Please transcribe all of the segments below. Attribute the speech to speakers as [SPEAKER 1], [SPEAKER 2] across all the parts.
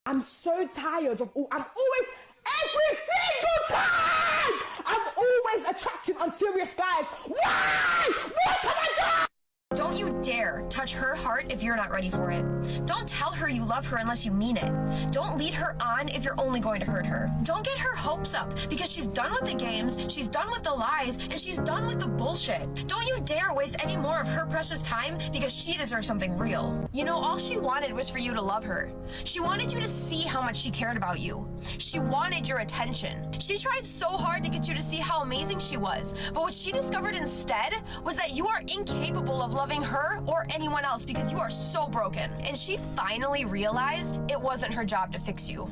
[SPEAKER 1] I'm so tired of all, every single time, I'm always attracting unserious guys. Why? What have I done?
[SPEAKER 2] Don't you dare touch her heart if you're not ready for it. Don't tell her you love her unless you mean it. Don't lead her on if you're only going to hurt her. Don't get her hopes up because she's done with the games, she's done with the lies, and she's done with the bullshit. Don't you dare waste any more of her precious time because she deserves something real. You know, all she wanted was for you to love her. She wanted you to see how much she cared about you. She wanted your attention. She tried so hard to get you to see how amazing she was, but what she discovered instead was that you are incapable of loving her or anyone else because you are so broken. And she finally realized it wasn't her job to fix you.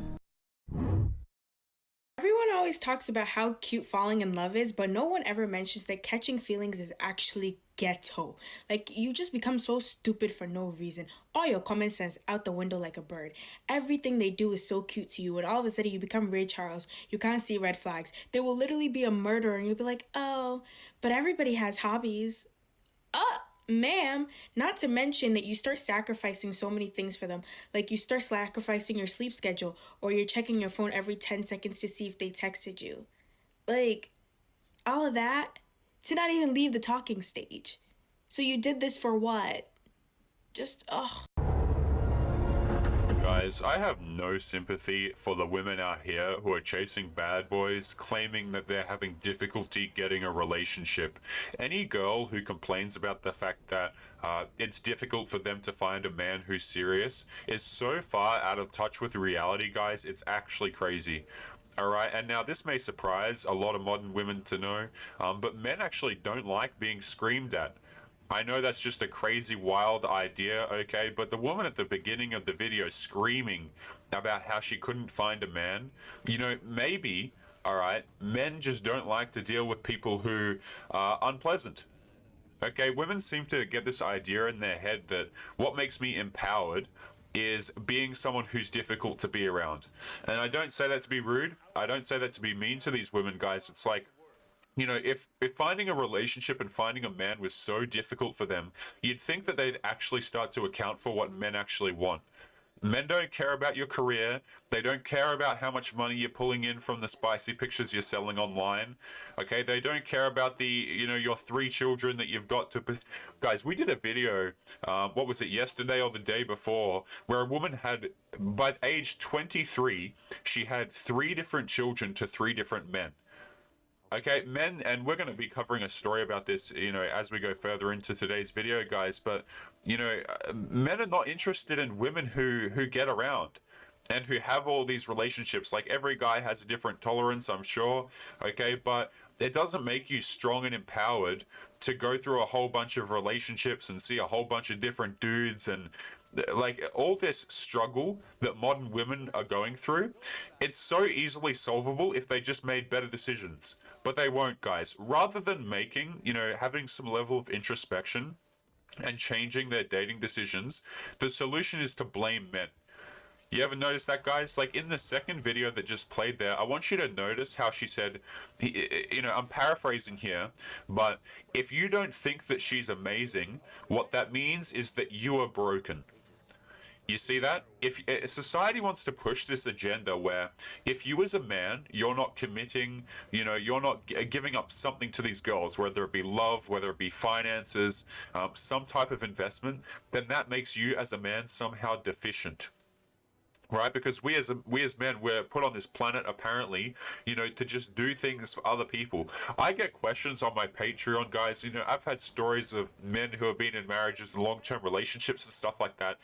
[SPEAKER 3] Everyone always talks about how cute falling in love is, but no one ever mentions that catching feelings is actually ghetto. Like, you just become so stupid for no reason. All your common sense out the window like a bird. Everything they do is so cute to you, and all of a sudden you become Ray Charles. You can't see red flags. There will literally be a murder, and you'll be like, oh, but everybody has hobbies. Ma'am, not to mention that you start sacrificing so many things for them. Like, you start sacrificing your sleep schedule, or you're checking your phone every 10 seconds to see if they texted you. Like, all of that to not even leave the talking stage. So you did this for what? Just, ugh.
[SPEAKER 4] Guys, I have no sympathy for the women out here who are chasing bad boys, claiming that they're having difficulty getting a relationship. Any girl who complains about the fact that it's difficult for them to find a man who's serious is so far out of touch with reality, guys, it's actually crazy. Alright, and now this may surprise a lot of modern women to know, but men actually don't like being screamed at. I know that's just a crazy, wild idea, okay, but the woman at the beginning of the video screaming about how she couldn't find a man, you know, maybe, alright, men just don't like to deal with people who are unpleasant. Okay, women seem to get this idea in their head that what makes me empowered is being someone who's difficult to be around. And I don't say that to be rude, I don't say that to be mean to these women, guys. It's like, you know, if finding a relationship and finding a man was so difficult for them, you'd think that they'd actually start to account for what men actually want. Men don't care about your career. They don't care about how much money you're pulling in from the spicy pictures you're selling online. Okay, they don't care about the, you know, your 3 children that you've got to... Guys, we did a video, what was it, yesterday or the day before, where a woman had, by age 23, she had 3 different children to 3 different men. Okay, men, and we're going to be covering a story about this, you know, as we go further into today's video, guys, but, you know, men are not interested in women who get around and who have all these relationships. Like, every guy has a different tolerance, I'm sure, okay, but it doesn't make you strong and empowered to go through a whole bunch of relationships and see a whole bunch of different dudes and like all this struggle that modern women are going through. It's so easily solvable if they just made better decisions, but they won't, guys. Rather than making, you know, having some level of introspection and changing their dating decisions, the solution is to blame men. You ever notice that, guys? Like, in the second video that just played there, I want you to notice how she said, you know, I'm paraphrasing here, but if you don't think that she's amazing, what that means is that you are broken. You see that? If society wants to push this agenda where if you as a man, you're not committing, you know, you're not giving up something to these girls, whether it be love, whether it be finances, some type of investment, then that makes you as a man somehow deficient. Right, because we as men, we're put on this planet apparently, you know, to just do things for other people. I get questions on my Patreon, guys. You know, I've had stories of men who have been in marriages and long-term relationships and stuff like that.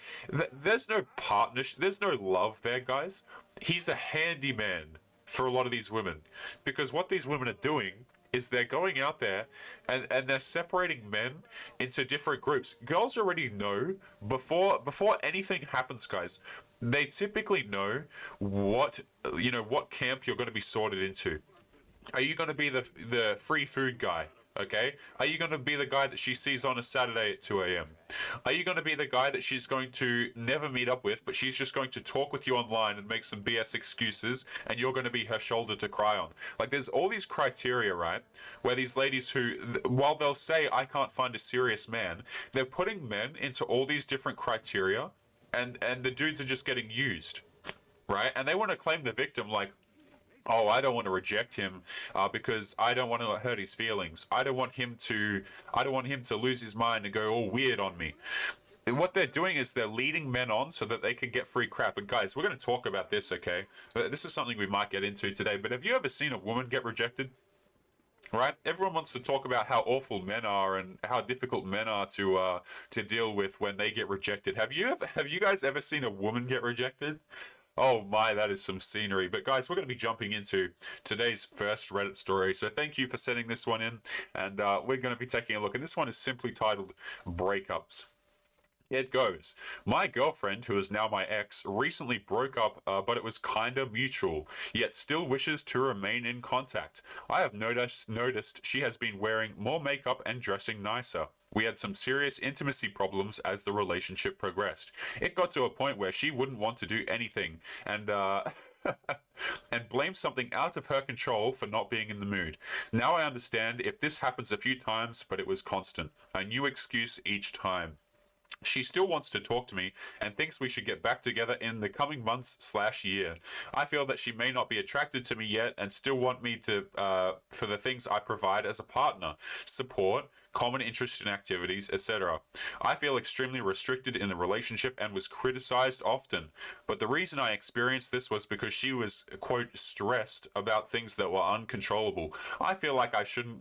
[SPEAKER 4] There's no partnership, there's no love there, guys. He's a handyman for a lot of these women, because what these women are doing is they're going out there and they're separating men into different groups. Girls already know before anything happens, guys. They typically know what, you know, what camp you're going to be sorted into. Are you going to be the free food guy? Okay? Are you going to be the guy that she sees on a Saturday at 2 a.m.? Are you going to be the guy that she's going to never meet up with, but she's just going to talk with you online and make some BS excuses, and you're going to be her shoulder to cry on? Like, there's all these criteria, right? Where these ladies who, while they'll say, I can't find a serious man, they're putting men into all these different criteria, and the dudes are just getting used. right? And they want to claim the victim like, oh, I don't want to reject him because I don't want to hurt his feelings. I don't want him to lose his mind and go all weird on me. And what they're doing is they're leading men on so that they can get free crap. And guys, we're going to talk about this, okay? This is something we might get into today. But have you ever seen a woman get rejected? Right? Everyone wants to talk about how awful men are and how difficult men are to deal with when they get rejected. Have you guys ever seen a woman get rejected? Oh my, that is some scenery. But guys, we're going to be jumping into today's first Reddit story. So thank you for sending this one in. And we're going to be taking a look. And this one is simply titled Breakups. It goes, my girlfriend, who is now my ex, recently broke up, but it was kinda mutual, yet still wishes to remain in contact. I have noticed she has been wearing more makeup and dressing nicer. We had some serious intimacy problems as the relationship progressed. It got to a point where she wouldn't want to do anything, and and blame something out of her control for not being in the mood. Now I understand if this happens a few times, but it was constant. A new excuse each time. She still wants to talk to me and thinks we should get back together in the coming months/year. I feel that she may not be attracted to me yet and still want me to for the things I provide as a partner, support, common interest in activities, etc. I feel extremely restricted in the relationship and was criticized often. But the reason I experienced this was because she was, quote, stressed about things that were uncontrollable. I feel like I shouldn't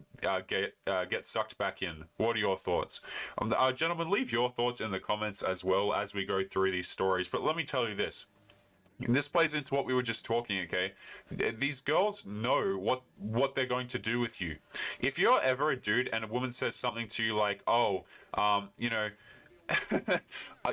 [SPEAKER 4] get sucked back in. What are your thoughts? Gentlemen, leave your thoughts in the comments as well as we go through these stories. But let me tell you this. This plays into what we were just talking, okay? These girls know what they're going to do with you. If you're ever a dude and a woman says something to you like, oh, you know,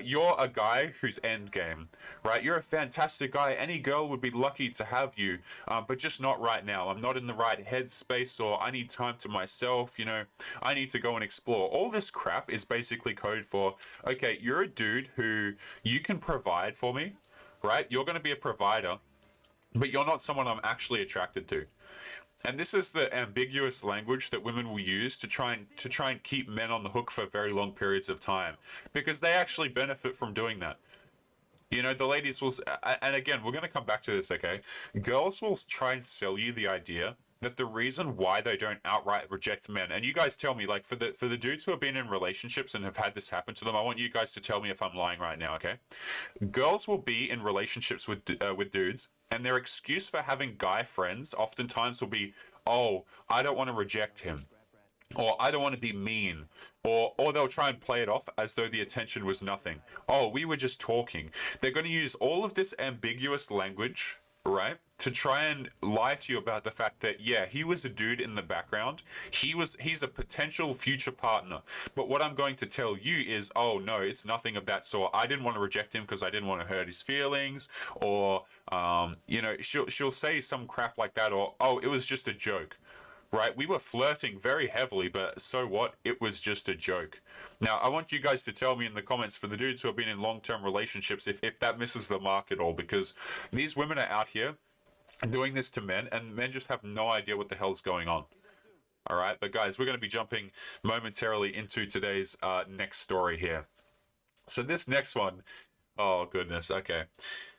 [SPEAKER 4] you're a guy who's endgame, right? You're a fantastic guy. Any girl would be lucky to have you, but just not right now. I'm not in the right headspace, or I need time to myself, you know, I need to go and explore. All this crap is basically code for, okay, you're a dude who you can provide for me, right? You're going to be a provider, but you're not someone I'm actually attracted to. And this is the ambiguous language that women will use to try and keep men on the hook for very long periods of time, because they actually benefit from doing that. You know, the ladies will, and again, we're going to come back to this, okay? Girls will try and sell you the idea that the reason why they don't outright reject men, and you guys tell me, like, for the dudes who have been in relationships and have had this happen to them, I want you guys to tell me if I'm lying right now, okay? Girls will be in relationships with dudes, and their excuse for having guy friends oftentimes will be, oh, I don't want to reject him, or I don't want to be mean, or they'll try and play it off as though the attention was nothing. Oh, we were just talking. They're going to use all of this ambiguous language, right, to try and lie to you about the fact that, yeah, he was a dude in the background. He's a potential future partner. But what I'm going to tell you is, oh no, it's nothing of that sort. I didn't want to reject him because I didn't want to hurt his feelings, or you know, she'll say some crap like that, or oh, it was just a joke. Right? We were flirting very heavily, but so what? It was just a joke. Now, I want you guys to tell me in the comments, for the dudes who have been in long-term relationships, if that misses the mark at all, because these women are out here doing this to men, and men just have no idea what the hell's going on. All right? But guys, we're going to be jumping momentarily into today's next story here. So this next one, oh goodness, okay.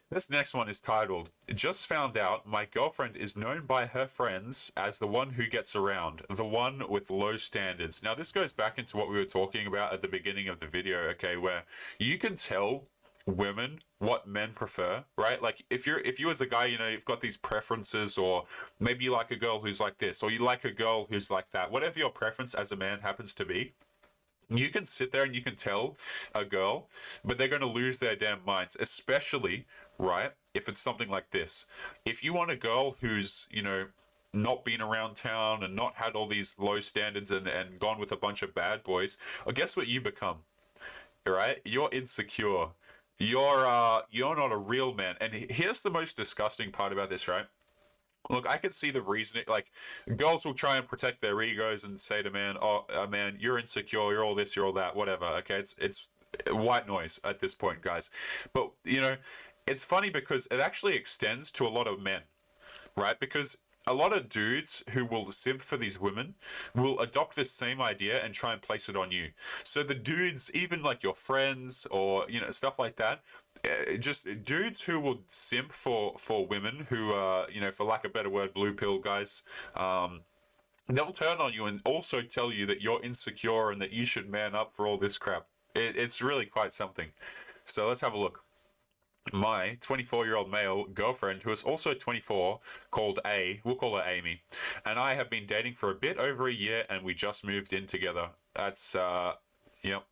[SPEAKER 4] This next one is titled, Just Found Out My Girlfriend is Known by Her Friends as the one who gets around, the one with low standards. Now, this goes back into what we were talking about at the beginning of the video, okay, where you can tell women what men prefer, right? Like if you as a guy, you know, you've got these preferences, or maybe you like a girl who's like this, or you like a girl who's like that, whatever your preference as a man happens to be. You can sit there and you can tell a girl, but they're going to lose their damn minds, especially, right, if it's something like this. If you want a girl who's, you know, not been around town and not had all these low standards and gone with a bunch of bad boys, well, guess what you become, right? You're insecure. You're not a real man. And here's the most disgusting part about this, right? Look, I can see the reasoning. Like, girls will try and protect their egos and say to man, "Oh, man, you're insecure. You're all this. You're all that. Whatever." Okay, it's white noise at this point, guys. But you know, it's funny because it actually extends to a lot of men, right? Because a lot of dudes who will simp for these women will adopt this same idea and try and place it on you. So the dudes, even like your friends or, you know, stuff like that, just dudes who will simp for women who for lack of a better word, blue pill guys. They'll turn on you and also tell you that you're insecure and that you should man up for all this crap. It's really quite something. So let's have a look. My 24-year-old male girlfriend, who is also 24, called A, we'll call her Amy, and I have been dating for a bit over a year, and we just moved in together. That's, yep.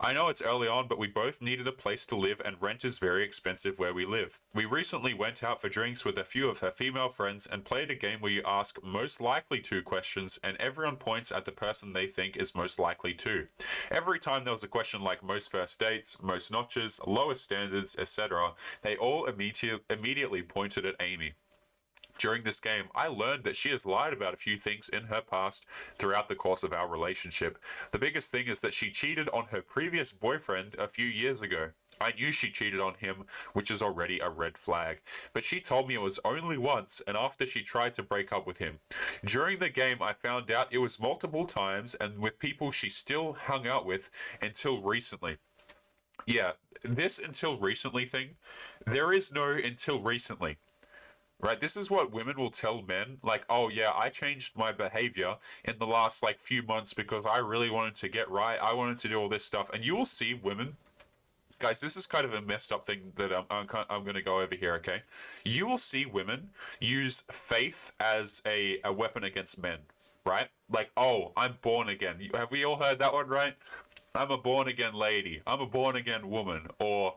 [SPEAKER 4] I know it's early on, but we both needed a place to live, and rent is very expensive where we live. We recently went out for drinks with a few of her female friends and played a game where you ask most likely to questions, and everyone points at the person they think is most likely to. Every time there was a question like most first dates, most notches, lowest standards, etc., they all immediately pointed at Amy. During this game, I learned that she has lied about a few things in her past throughout the course of our relationship. The biggest thing is that she cheated on her previous boyfriend a few years ago. I knew she cheated on him, which is already a red flag. But she told me it was only once, and after she tried to break up with him. During the game, I found out it was multiple times and with people she still hung out with until recently. Yeah, this until recently thing, there is no until recently. Right, this is what women will tell men, like, oh yeah, I changed my behavior in the last like few months because I really wanted to get right. I wanted to do all this stuff, and you will see women, guys. This is kind of a messed up thing that I'm going to go over here. Okay, you will see women use faith as a weapon against men, right? Like, oh, I'm born again. Have we all heard that one, right? I'm a born again lady. I'm a born again woman, or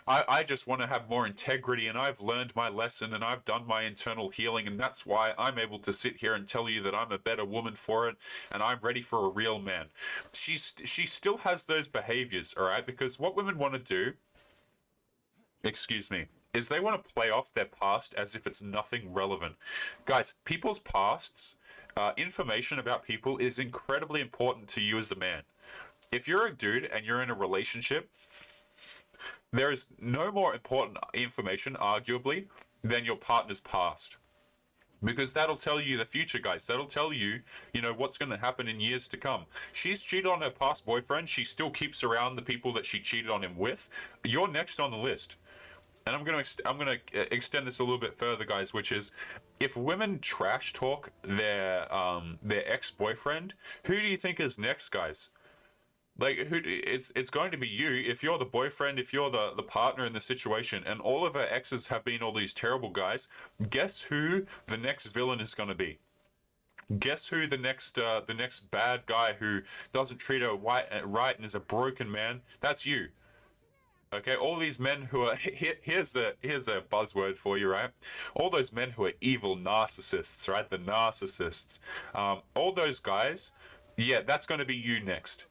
[SPEAKER 4] I just want to have more integrity, and I've learned my lesson, and I've done my internal healing, and that's why I'm able to sit here and tell you that I'm a better woman for it, and I'm ready for a real man. She still has those behaviors, all right? Because what women want to do, excuse me, is they want to play off their past as if it's nothing relevant. Guys, people's pasts, information about people is incredibly important to you as a man. If you're a dude and you're in a relationship, there is no more important information, arguably, than your partner's past. Because that'll tell you the future, guys. That'll tell you, what's going to happen in years to come. She's cheated on her past boyfriend. She still keeps around the people that she cheated on him with. You're next on the list. And I'm going to extend this a little bit further, guys, which is, if women trash talk their ex-boyfriend, who do you think is next, guys? Like, it's going to be you. If you're the boyfriend, if you're the partner in the situation, and all of her exes have been all these terrible guys, guess who the next villain is going to be? Guess who the next bad guy who doesn't treat her right and is a broken man? That's you. Okay, all these men who are here's a buzzword for you, right? All those men who are evil narcissists, right? The narcissists. All those guys, yeah, that's going to be you next.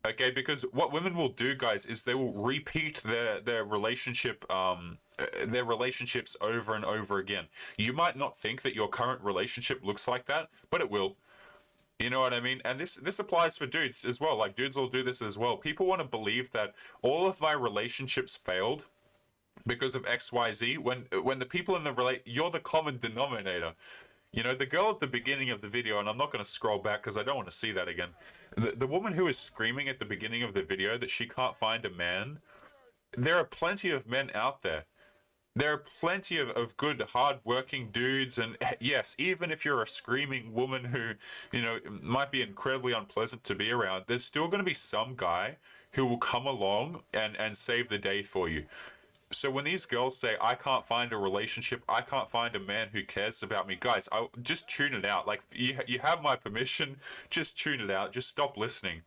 [SPEAKER 4] Okay, because what women will do, guys, is they will repeat their relationships over and over again. You might not think that your current relationship looks like that, but it will. You know what I mean? And this applies for dudes as well. Like, dudes will do this as well. People want to believe that all of my relationships failed because of XYZ, when the people in you're the common denominator. The girl at the beginning of the video, and I'm not going to scroll back because I don't want to see that again. The woman who is screaming at the beginning of the video that she can't find a man, there are plenty of men out there. There are plenty of good, hard-working dudes, and yes, even if you're a screaming woman who, might be incredibly unpleasant to be around, there's still going to be some guy who will come along and save the day for you. So when these girls say, I can't find a relationship, I can't find a man who cares about me, guys, just tune it out. Like, you have my permission, just tune it out, just stop listening.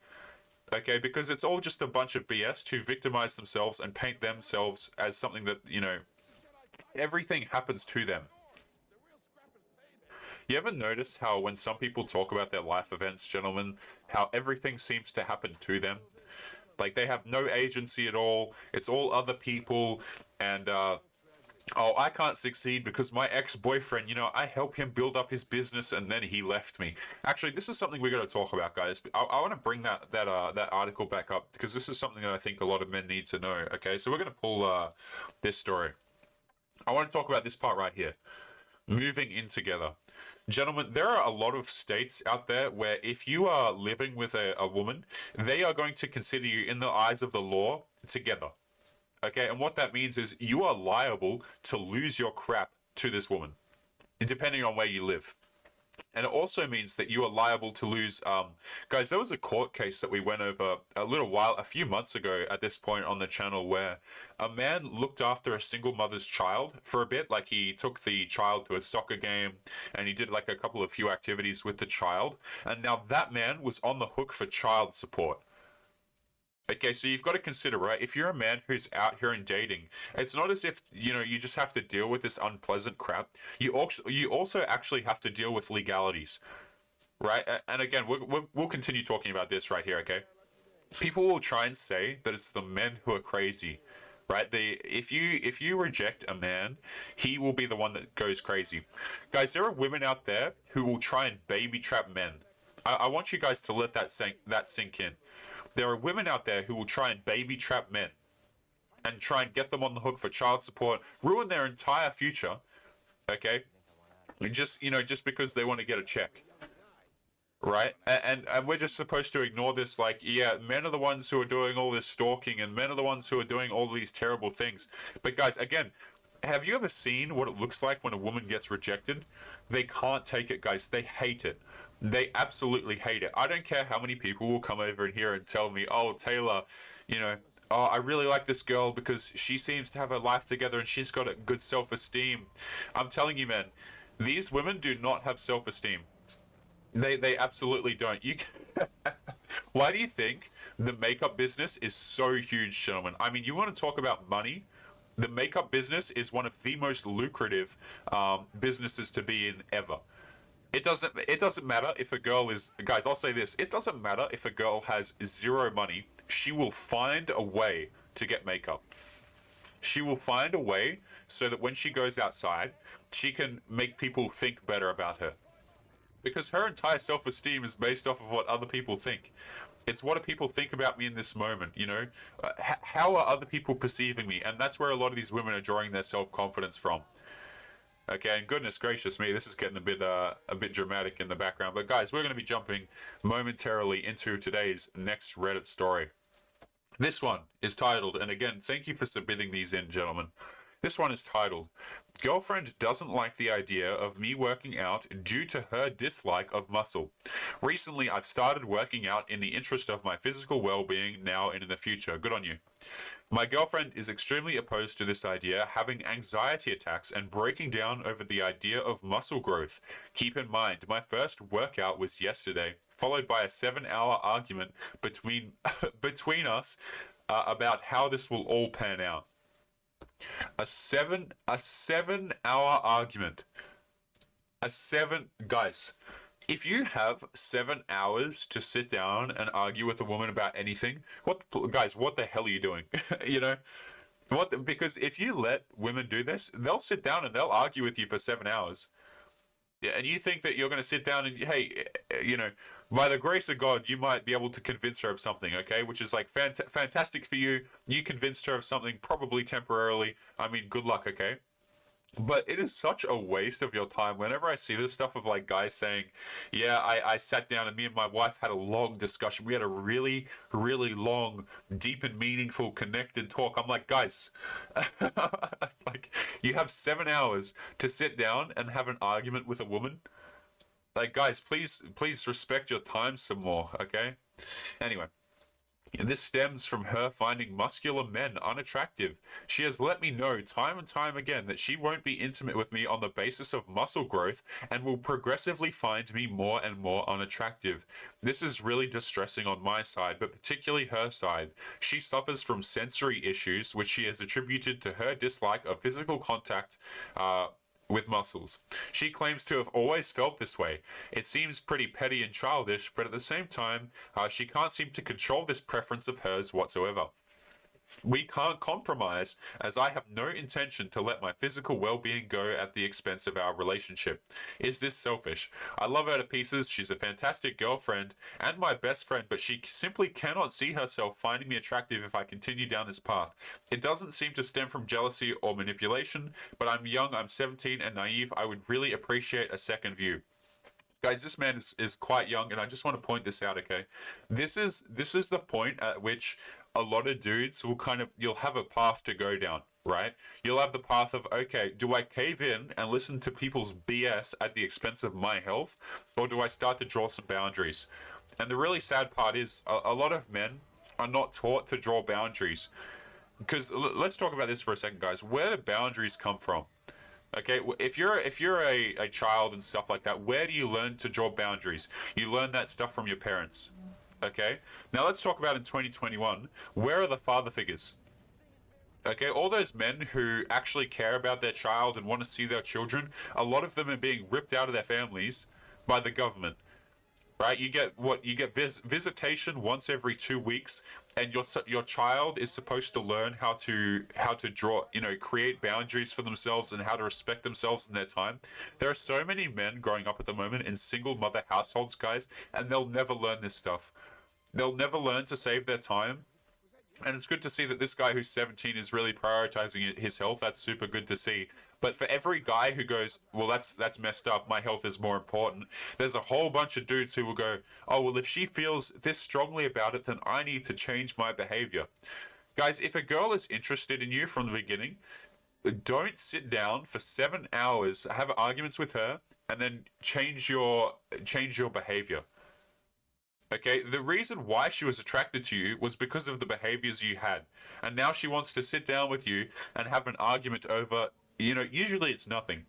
[SPEAKER 4] Okay, because it's all just a bunch of BS to victimize themselves and paint themselves as something that, everything happens to them. You ever notice how when some people talk about their life events, gentlemen, how everything seems to happen to them? Like, they have no agency at all. It's all other people. And, I can't succeed because my ex-boyfriend, I helped him build up his business and then he left me. Actually, this is something we're going to talk about, guys. I want to bring that article back up because this is something that I think a lot of men need to know. Okay, so we're going to pull this story. I want to talk about this part right here. Moving in together. Gentlemen, there are a lot of states out there where if you are living with a woman, they are going to consider you in the eyes of the law together. Okay, and what that means is you are liable to lose your crap to this woman, depending on where you live. And it also means that you are liable to lose. Guys, there was a court case that we went over a few months ago at this point on the channel, where a man looked after a single mother's child for a bit. Like, he took the child to a soccer game and he did like a few activities with the child. And now that man was on the hook for child support. Okay, so you've got to consider, right? If you're a man who's out here and dating, it's not as if, you just have to deal with this unpleasant crap. You also actually have to deal with legalities, right? And again, we'll continue talking about this right here, okay? People will try and say that it's the men who are crazy, right? If you reject a man, he will be the one that goes crazy. Guys, there are women out there who will try and baby trap men. I want you guys to let that sink in. There are women out there who will try and baby trap men and try and get them on the hook for child support, ruin their entire future, okay? Just because they want to get a check, right? And we're just supposed to ignore this, like, yeah, men are the ones who are doing all this stalking, and men are the ones who are doing all these terrible things. But guys, again, have you ever seen what it looks like when a woman gets rejected? They can't take it, guys. They hate it. They absolutely hate it. I don't care how many people will come over in here and tell me, oh, Taylor, oh, I really like this girl because she seems to have her life together and she's got a good self-esteem. I'm telling you, man, these women do not have self-esteem. They absolutely don't. Why do you think the makeup business is so huge, gentlemen? I mean, you want to talk about money? The makeup business is one of the most lucrative businesses to be in ever. It doesn't matter if a girl is, guys, I'll say this, it doesn't matter if a girl has zero money, she will find a way to get makeup. She will find a way so that when she goes outside, she can make people think better about her. Because her entire self-esteem is based off of what other people think. It's what do people think about me in this moment, how are other people perceiving me? And that's where a lot of these women are drawing their self-confidence from. Okay, and goodness gracious me, this is getting a bit dramatic in the background. But guys, we're going to be jumping momentarily into today's next Reddit story. This one is titled, and again, thank you for submitting these in, gentlemen. This one is titled, Girlfriend doesn't like the idea of me working out due to her dislike of muscle. Recently, I've started working out in the interest of my physical well-being now and in the future. Good on you. My girlfriend is extremely opposed to this idea, having anxiety attacks and breaking down over the idea of muscle growth. Keep in mind, my first workout was yesterday, followed by a 7-hour argument between us about how this will all pan out. A 7-hour argument. Guys, if you have 7 hours to sit down and argue with a woman about anything, what the hell are you doing? Because if you let women do this, they'll sit down and they'll argue with you for 7 hours. Yeah, and you think that you're going to sit down and, hey, by the grace of God, you might be able to convince her of something, okay? Which is like fantastic for you. You convinced her of something, probably temporarily. I mean, good luck, okay? But it is such a waste of your time. Whenever I see this stuff of like guys saying, yeah, I sat down and me and my wife had a long discussion. We had a really, really long, deep and meaningful, connected talk. I'm like, guys, like, you have 7 hours to sit down and have an argument with a woman. Like, guys, please respect your time some more, okay? Anyway. This stems from her finding muscular men unattractive. She has let me know time and time again that she won't be intimate with me on the basis of muscle growth and will progressively find me more and more unattractive. This is really distressing on my side, but particularly her side. She suffers from sensory issues, which she has attributed to her dislike of physical contact with muscles. She claims to have always felt this way. It seems pretty petty and childish, but at the same time, she can't seem to control this preference of hers whatsoever. We can't compromise, as I have no intention to let my physical well-being go at the expense of our relationship. Is this selfish? I love her to pieces, she's a fantastic girlfriend and my best friend, but she simply cannot see herself finding me attractive if I continue down this path. It doesn't seem to stem from jealousy or manipulation, but I'm young, I'm 17 and naive. I would really appreciate a second view. Guys, this man is quite young, and I just want to point this out, okay? This is the point at which a lot of dudes will you'll have a path to go down, right? You'll have the path of, okay, do I cave in and listen to people's BS at the expense of my health, or do I start to draw some boundaries? And the really sad part is a lot of men are not taught to draw boundaries. Because let's talk about this for a second, guys. Where do boundaries come from? Okay, if you're a child and stuff like that, where do you learn to draw boundaries? You learn that stuff from your parents. Okay, now let's talk about in 2021. Where are the father figures? Okay, all those men who actually care about their child and want to see their children, a lot of them are being ripped out of their families by the government. Right, you get visitation once every 2 weeks, and your child is supposed to learn how to draw, create boundaries for themselves and how to respect themselves in their time. There are so many men growing up at the moment in single mother households, guys, and they'll never learn this stuff. They'll never learn to save their time. And it's good to see that this guy who's 17 is really prioritizing his health. That's super good to see. But for every guy who goes, well, that's messed up, my health is more important, there's a whole bunch of dudes who will go, oh, well, if she feels this strongly about it, then I need to change my behavior. Guys, if a girl is interested in you from the beginning, don't sit down for 7 hours, have arguments with her, and then change your behavior. Okay, the reason why she was attracted to you was because of the behaviors you had. And now she wants to sit down with you and have an argument over, usually it's nothing.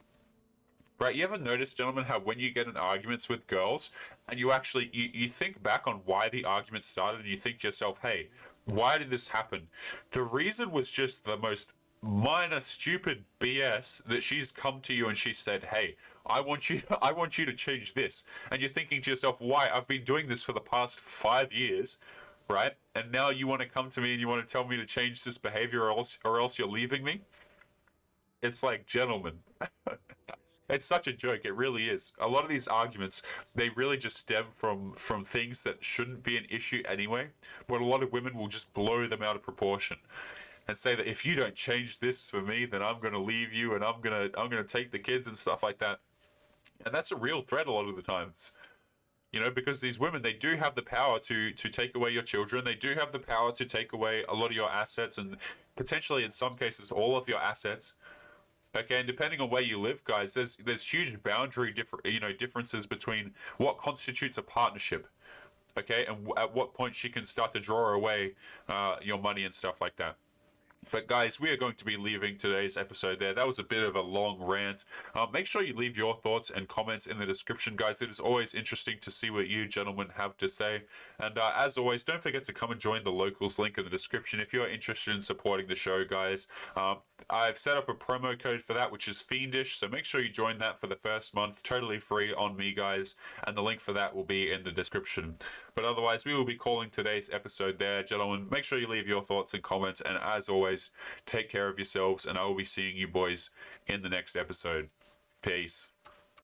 [SPEAKER 4] Right? You ever notice, gentlemen, how when you get in arguments with girls and you actually, you think back on why the argument started and you think to yourself, hey, why did this happen? The reason was just the most minor stupid BS that she's come to you and she said, hey, I want you to change this. And you're thinking to yourself, why? I've been doing this for the past 5 years, right? And now you want to come to me and you want to tell me to change this behavior or else you're leaving me? It's like, gentlemen, it's such a joke. It really is. A lot of these arguments, they really just stem from things that shouldn't be an issue anyway, but a lot of women will just blow them out of proportion and say that if you don't change this for me, then I'm going to leave you and I'm going to take the kids and stuff like that. And that's a real threat a lot of the times. Because these women, they do have the power to take away your children. They do have the power to take away a lot of your assets and potentially in some cases all of your assets. Okay, and depending on where you live, guys, there's huge boundary differences between what constitutes a partnership. Okay, and at what point she can start to draw away your money and stuff like that. But guys, we are going to be leaving today's episode there. That was a bit of a long rant. Make sure you leave your thoughts and comments in the description, guys. It is always interesting to see what you gentlemen have to say. And as always, don't forget to come and join the locals link in the description if you're interested in supporting the show, guys. I've set up a promo code for that, which is Fiendish. So make sure you join that for the first month, totally free on me, guys. And the link for that will be in the description. But otherwise, we will be calling today's episode there, gentlemen. Make sure you leave your thoughts and comments. And as always, take care of yourselves, and I will be seeing you boys in the next episode. Peace.